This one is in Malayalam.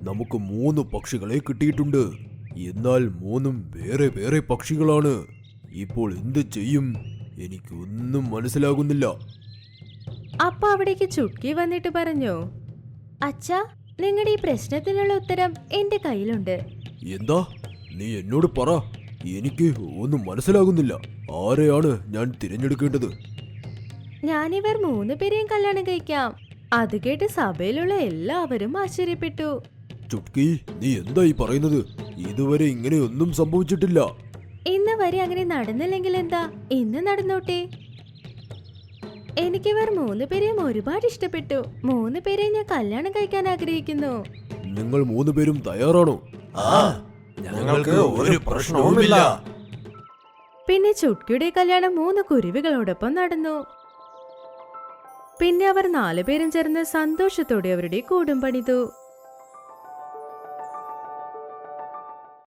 നമുക്ക് 3 പക്ഷികളെ കിട്ടിയിട്ടുണ്ട്. എന്നാൽ 3ഉം വേറെ വേറെ പക്ഷികളാണ്. ഇപ്പോൾ എന്ത് ചെയ്യും? എനിക്കൊന്നും മനസ്സിലാകുന്നില്ല. അപ്പൊ അവിടേക്ക് ചുട്കി വന്നിട്ട് പറഞ്ഞു, അച്ഛാ, നിങ്ങളുടെ ഈ പ്രശ്നത്തിനുള്ള ഉത്തരം എന്റെ കയ്യിലുണ്ട്. എന്താ? നീ എന്നോട് പറ. എനിക്ക് ഒന്നും മനസ്സിലാകുന്നില്ല. ആരെയാണ് ഞാൻ തിരഞ്ഞെടുക്കേണ്ടത്? ഞാനിവർ 3 പേരെയും കല്യാണം കഴിക്കാം. അത് കേട്ട് സഭയിലുള്ള എല്ലാവരും ആശ്ചര്യപ്പെട്ടു. ചുട്കി, നീ എന്തായി പറയുന്നത്? ഇതുവരെ ഇങ്ങനെയൊന്നും സംഭവിച്ചിട്ടില്ല. ഇന്ന് വരെ അങ്ങനെ നടന്നില്ലെങ്കിൽ എന്താ, ഇന്ന് നടന്നോട്ടെ. എനിക്കിവർ 3 പേരെയും ഒരുപാട് ഇഷ്ടപ്പെട്ടു. 3 പേരെയും ഞാൻ കല്യാണം കഴിക്കാൻ ആഗ്രഹിക്കുന്നു. നിങ്ങൾ 3 പേരും തയ്യാറാണോ? ഞങ്ങൾക്ക് ഒരു പ്രശ്നവുമില്ല. പിന്നെ ചുട്കിയുടെ കല്യാണം 3 കുരുവികളോടൊപ്പം നടന്നു. പിന്നെ അവർ 4 പേരും ചേർന്ന് സന്തോഷത്തോടെ അവരുടെ കൂടും പണിതു.